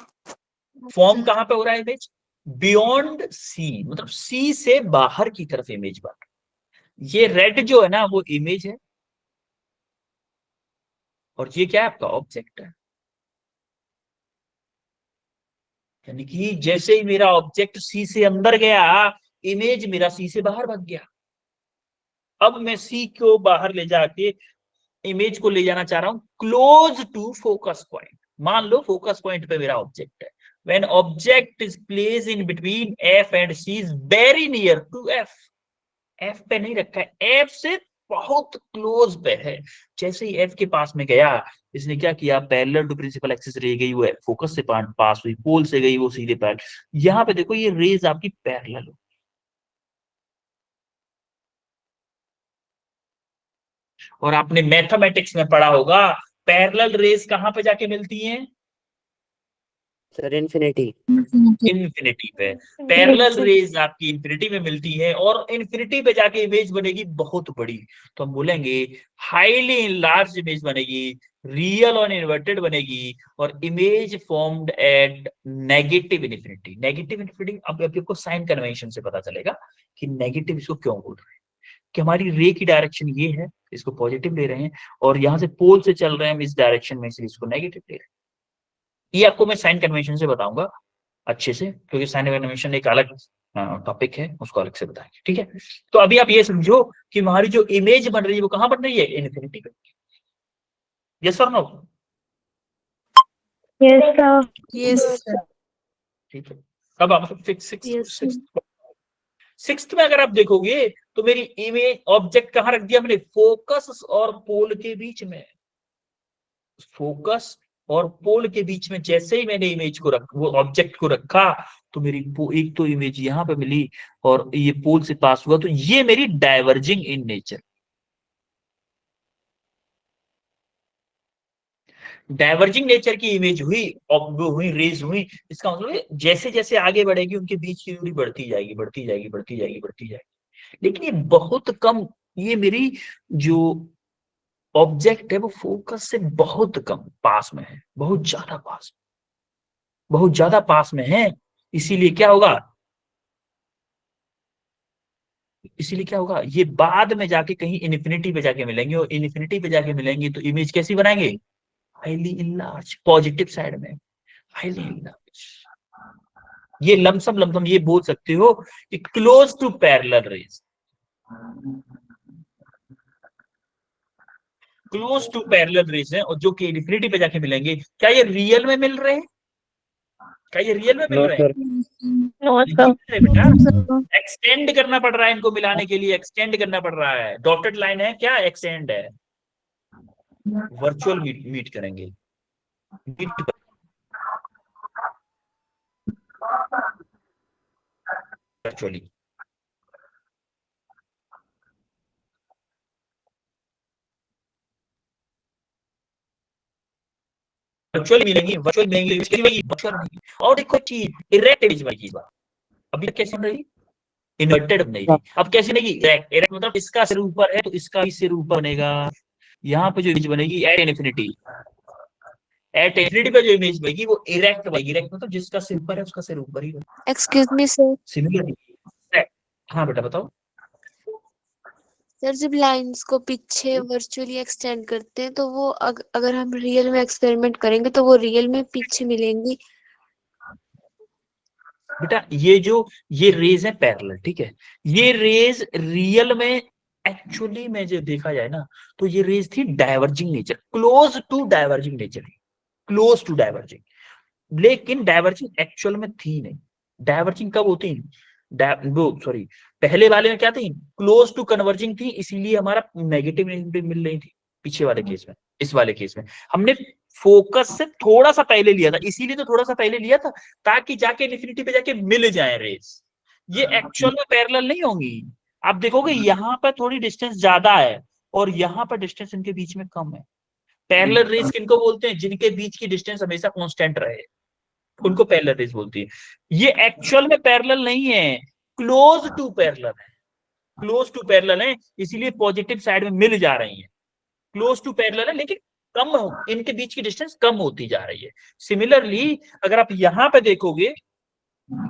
फॉर्म कहां पे हो रहा है इमेज, बियॉन्ड सी, मतलब सी से बाहर की तरफ इमेज बन रही है। ये रेड जो है ना वो इमेज है, और ये क्या है आपका ऑब्जेक्ट है। यानी कि जैसे ही मेरा ऑब्जेक्ट सी से अंदर गया, इमेज मेरा सी से बाहर भाग गया। अब मैं सी को बाहर ले जाके इमेज को ले जाना चाह रहा हूं क्लोज टू फोकस पॉइंट। मान लो फोकस पॉइंट पे मेरा ऑब्जेक्ट है। When object is place in between F and C is very near to F. F पे नहीं रखा है, एफ से बहुत क्लोज पे है। जैसे ही एफ के पास में गया, इसने क्या किया, पैरेलल टू प्रिंसिपल एक्सिस रे गई, वो फोकस से पास हुई, पोल से गई वो सीधे पैरेलल। यहां पे देखो ये रेज आपकी पैरेलल हो। और आपने मैथमेटिक्स में पढ़ा होगा पैरेलल रेज कहां पे जाके मिलती हैं? Sir infinity. इन्फिनिटी पे। पैरेलल रेज आपकी इन्फिनिटी में मिलती है, और इन्फिनिटी पे जाके इमेज बनेगी बहुत बड़ी। तो हम बोलेंगे हाईली लार्ज इमेज बनेगी, रियल और इन्वर्टेड बनेगी, और image formed at negative infinity. Negative infinity अब आपको साइन कन्वेंशन से पता चलेगा कि नेगेटिव इसको क्यों बोल रहे हैं। कि हमारी रे की डायरेक्शन ये है, इसको पॉजिटिव ले रहे हैं, और यहां से पोल से चल रहे हैं हम इस डायरेक्शन में, इसलिए इसको नेगेटिव ले रहे हैं। ये आपको मैं साइन कन्वेंशन से बताऊंगा अच्छे से, क्योंकि साइन कन्वेंशन एक अलग टॉपिक है, उसको अलग से बताएंगे, ठीक है। तो अभी आप ये समझो कि हमारी जो इमेज बन रही है वो कहां बन रही है? इन्फिनिटी पे। यस और नो? Yes, sir. Yes. ठीक है। अब आप Yes, sir. सिक्स्थ में अगर आप देखोगे तो मेरी इमेज ऑब्जेक्ट कहां रख दिया मैंने? फोकस और पोल के बीच में। फोकस और पोल के बीच में जैसे ही मैंने इमेज को वो ऑब्जेक्ट को रखा, तो मेरी एक तो इमेज यहां पे मिली, और ये पोल से पास हुआ, तो ये मेरी diverging in nature. Diverging nature की इमेज हुई, वो हुई, रेज हुई। इसका मतलब है जैसे जैसे आगे बढ़ेगी उनके बीच की दूरी बढ़ती जाएगी, बढ़ती जाएगी, बढ़ती जाएगी, बढ़ती जाएगी। लेकिन ये बहुत कम, ये मेरी जो ऑब्जेक्ट है वो फोकस से बहुत कम पास में है, बहुत ज्यादा पास, बहुत ज्यादा पास में है। इसीलिए क्या होगा, इसीलिए क्या होगा, ये बाद में जाके कहीं इन्फिनिटी पे जाके मिलेंगे, और इन्फिनिटी पे जाके मिलेंगे तो इमेज कैसी बनाएंगे? हाईली इनलार्ज, पॉजिटिव साइड में हाईली इनलार्ज। ये लमसम लमसम ये बोल सकते हो कि close to parallel rays, close to parallel rays है, और जो कि इन्फिनिटी पे जाके मिलेंगे। क्या ये रियल में मिल रहे हैं? क्या ये रियल में मिल नो रहे हैं? सर। No, नहीं sir. मिल रहे बेटा, एक्सटेंड करना पड़ रहा है इनको मिलाने के लिए, एक्सटेंड करना पड़ रहा है। डॉटेड लाइन है क्या? एक्सटेंड है। वर्चुअल मीट करेंगे, मीट वर्चुअली। वर्चुअल मिलेंगी, वर्चुअल मिलेंगी, वर्चुअल नहीं। और देखो चीज इरेक्ट इमेज बनेगी इस बार। अभी तक कैसे बन रही? इन्वर्टेड बनेगी। अब कैसे बनेगी? इरेक्ट। इरेक्ट मतलब इसका सिर ऊपर है तो इसका भी सिर ऊपर बनेगा। यहाँ पे जो इमेज बनेगी एट इन्फिनिटी, एट इन्फिनिटी पे जो इमेज बनेगी वो इरेक्ट बनेगी। इरेक्ट मतलब जिसका सिर ऊपर है उसका सिर ऊपर ही बनेगा। Excuse me, sir. सिमिलरली, हाँ बेटा बताओ। सर जब लाइंस को पीछे वर्चुअली एक्सटेंड करते हैं तो वो अगर हम रियल में एक्सपेरिमेंट करेंगे तो वो रियल में पीछे मिलेंगी। बेटा ये रेज है पैरेलल, ठीक है। ये रेज रियल में एक्चुअली में जो देखा जाए ना, तो ये रेज थी diverging nature, close to diverging nature, close to diverging. लेकिन डाइवर्जिंग एक्चुअल में थी नहीं। डाइवर्जिंग कब होती है? सॉरी, पहले वाले में क्या थी? क्लोज टू कन्वर्जिंग थी, इसीलिए हमारा नेगेटिव मिल रही थी। पीछे वाले केस में, इस वाले केस में हमने फोकस से थोड़ा सा पहले लिया था, इसीलिए तो थोड़ा सा पहले लिया था ताकि जाके इन्फिनिटी पे जाके मिल जाए रेस। ये एक्चुअल में पैरेलल नहीं होंगी। आप देखोगे यहाँ पर थोड़ी डिस्टेंस ज्यादा है, और यहाँ पर डिस्टेंस इनके बीच में कम है। पैरेलल रेस किनको बोलते हैं? जिनके बीच की डिस्टेंस हमेशा कांस्टेंट रहे, उनको पैरेलल रेस बोलती है। ये एक्चुअल में पैरेलल नहीं है, क्लोज टू पैरेलल है, क्लोज टू पैरेलल है, इसीलिए पॉजिटिव साइड में मिल जा रही है। क्लोज टू पैरेलल है लेकिन कम हो, इनके बीच की डिस्टेंस कम होती जा रही है। सिमिलरली अगर आप यहां पे देखोगे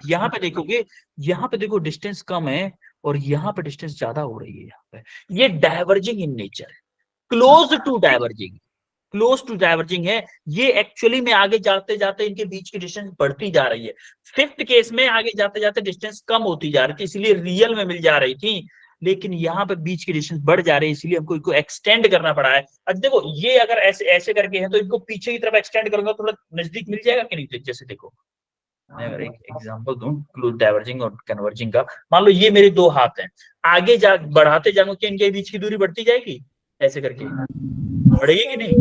यहाँ पे देखोगे, यहाँ पे देखो डिस्टेंस कम है और यहाँ पे डिस्टेंस ज्यादा हो रही है। यहाँ पे ये डाइवर्जिंग इन नेचर है, close to diverging, close to diverging है। ये एक्चुअली में आगे जाते जाते इनके बीच की डिस्टेंस बढ़ती जा रही है। फिफ्थ केस में आगे जाते जाते डिस्टेंस कम होती जा रही थी, इसलिए रियल में मिल जा रही थी, लेकिन यहाँ पे बीच की डिस्टेंस बढ़ जा रही है, इसलिए हमको इनको एक्सटेंड करना पड़ा है। अब देखो ये अगर ऐसे ऐसे करके है तो इनको पीछे की तरफ एक्सटेंड करूंगा, थोड़ा नजदीक मिल जाएगा कि नहीं। जैसे देखो मैं अगर एक एग्जांपल दूं क्लोज डाइवर्जिंग और कन्वर्जिंग का, मान लो ये मेरे दो हाथ हैं, आगे जा बढ़ाते जाऊंगा कि इनके बीच की दूरी बढ़ती जाएगी, ऐसे करके बढ़ेगी कि नहीं।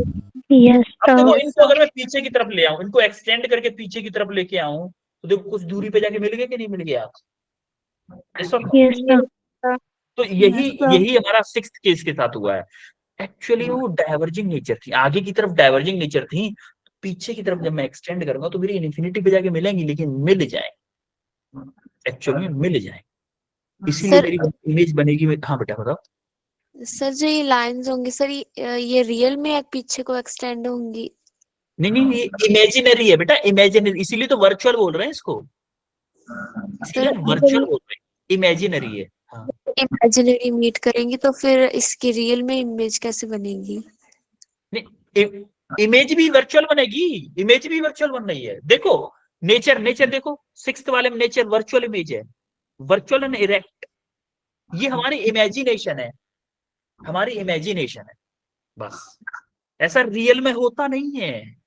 Yes, अब देखो sir. इनको अगर मैं पीछे की तरफ ले आऊं, इनको एक्सटेंड करके पीछे की तरफ लेके आऊं, तो देखो कुछ दूरी पे जाके मिल गए कि नहीं मिल गया। Yes or no? Yes, sir. तो यही यही हमारा सिक्स्थ केस के साथ हुआ है। एक्चुअली वो डाइवर्जिंग नेचर थी, आगे की तरफ डाइवर्जिंग नेचर थी, पीछे की तरफ जब मैं एक्सटेंड करूंगा तो मेरी इन्फिनिटी पे जाके मिलेंगी, लेकिन मिल जाए, एक्चुअली में मिल जाए, इसीलिए सर मेरी इमेज बनेगी। हाँ बेटा बताओ। सर जो ये लाइंस होंगी सर, ये रियल में पीछे को एक्सटेंड होंगी? नहीं नहीं, ये इमेजिनरी है बेटा, इमेजिनरी, इसीलिए तो वर्चुअल बोल रहे हैं इसको, इसीलिए सर वर्चुअल बोल रहे हैं, इमेजिनरी है। हाँ इमेजिनरी मीट करेंगी तो फिर इसकी रियल में इमेज कैसे बनेगी? नहीं, इमेज भी वर्चुअल बनेगी, इमेज भी वर्चुअल बन रही है। देखो नेचर, नेचर देखो सिक्स्थ वाले में नेचर वर्चुअल इमेज है, वर्चुअल एंड इरेक्ट, ये हमारी इमेजिनेशन है, हमारी इमेजिनेशन है बस। ऐसा रियल में होता नहीं है,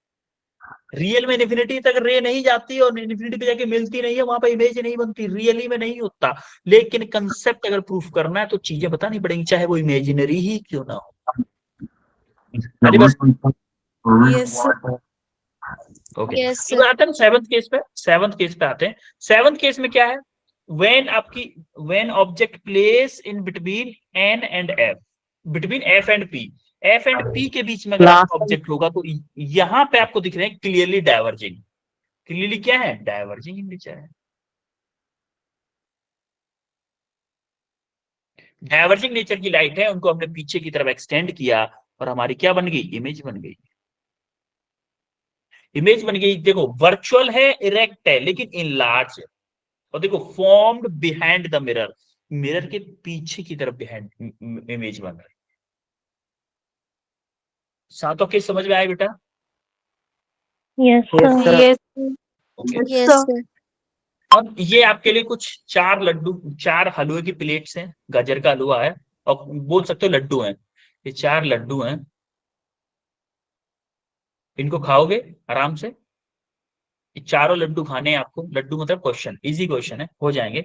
रियल में इन्फिनिटी तक रे नहीं जाती और इन्फिनिटी पे जाके मिलती नहीं है, वहां पे इमेज नहीं बनती, रियली में नहीं होता। लेकिन कंसेप्ट अगर प्रूफ करना है तो चीजें बतानी पड़ेंगी, चाहे वो इमेजिनरी ही क्यों ना हो। अरे बस Yes, sir. ओके। यस तो सर। आते हैं सेवंथ केस पे, सेवंथ केस पे आते हैं। सेवंथ केस में क्या है, व्हेन आपकी when object place in between N and F, between F and P, F and P के बीच में अगर आपका ऑब्जेक्ट होगा तो यहाँ पे आपको दिख रहे हैं क्लियरली डाइवर्जिंग, क्लियरली क्या है, डाइवर्जिंग इन नेचर है। डाइवर्जिंग नेचर की लाइट है, उनको हमने पीछे की तरफ एक्सटेंड किया और हमारी क्या बन गई, इमेज बन गई, इमेज बन गई। देखो वर्चुअल है, इरेक्ट है, लेकिन इन लार्ज है। और देखो formed behind the mirror, mirror के पीछे की तरफ बिहाइंड इमेज बन रही है। सातों केस समझ में आए बेटा? Yes, sir. Yes. Okay. Yes sir. अब ये आपके लिए कुछ चार लड्डू, चार हलवे की प्लेट्स हैं, गाजर का हलवा है और बोल सकते हो लड्डू हैं, ये चार लड्डू हैं, इनको खाओगे आराम से। ये चारों लड्डू खाने हैं आपको, लड्डू मतलब क्वेश्चन, इजी क्वेश्चन है, हो जाएंगे।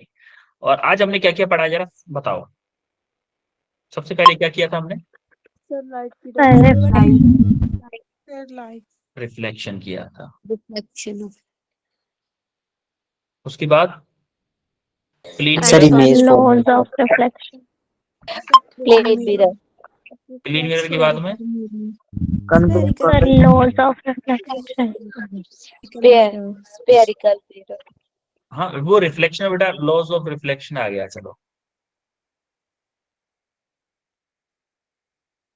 और आज हमने क्या क्या पढ़ा जरा बताओ। सबसे पहले क्या किया था हमने, Sir, light की Sir, Sir, light. रिफ्लेक्शन किया था। रिफ्लेक्शन ऑफ उसके बाद plane Sir, mirror, image laws formula. of reflection. Plate mirror. Plane mirror के बाद में Sir, laws of reflection. Spherical mirror. हाँ वो रिफ्लेक्शन बेटा, लॉज ऑफ रिफ्लेक्शन आ गया। चलो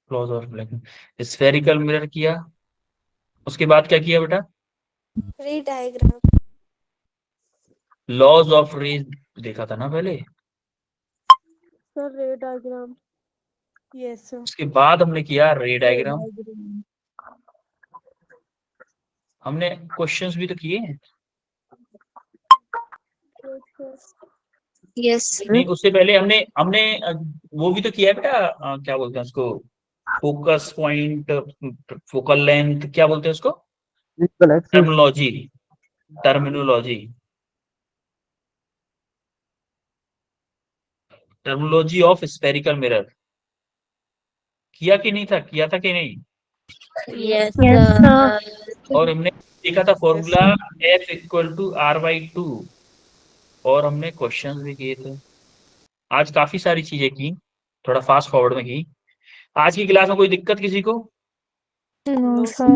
laws of reflection, spherical mirror किया। उसके बाद क्या किया बेटा, रे डायग्राम. लॉज ऑफ रेज देखा था ना पहले। Sir, ray diagram. Yes, sir. उसके बाद हमने किया रे डायग्राम, हमने क्वेश्चंस भी तो किए हैं। यस नहीं उससे पहले हमने हमने वो भी तो किया है बेटा, क्या बोलते हैं उसको, फोकस पॉइंट, फोकल लेंथ, क्या बोलते हैं उसको, terminology, terminology, terminology of spherical mirror किया कि नहीं था, किया था कि नहीं। Yes, Yes, sir. और हमने देखा था formula F equal to R/2, और हमने क्वेश्चंस भी किए थे। आज काफी सारी चीजें की, थोड़ा फास्ट फॉरवर्ड में की। आज की क्लास में कोई दिक्कत किसी को? No, sir.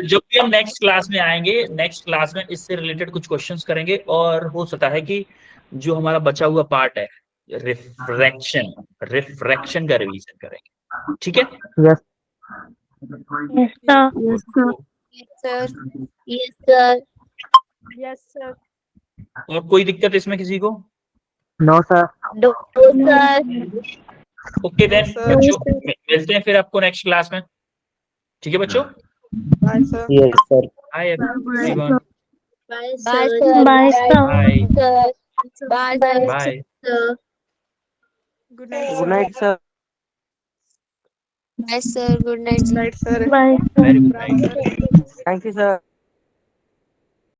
जब भी हम नेक्स्ट क्लास में आएंगे, नेक्स्ट क्लास में इससे रिलेटेड कुछ क्वेश्चंस करेंगे, और हो सकता है कि जो हमारा बचा हुआ पार्ट है रिफ्रैक्शन, रिफ्रैक्शन का रिवीजन करेंगे, ठीक है। Yes, sir. Sir. yes, sir. Yes, sir. और कोई दिक्कत इसमें किसी को? No sir. No, sir. Okay then sir. बच्चों मिलते हैं फिर आपको नेक्स्ट क्लास में, ठीक है बच्चों? Bye, sir. Yes sir. Bye everyone. Bye, sir. Bye, sir. Bye Sir. Bye, sir. Bye. Sir. Good night, good sir. Night sir. Bye sir, good night Good night, sir. Bye, sir. Very good Bravo, night. sir. Thank you sir.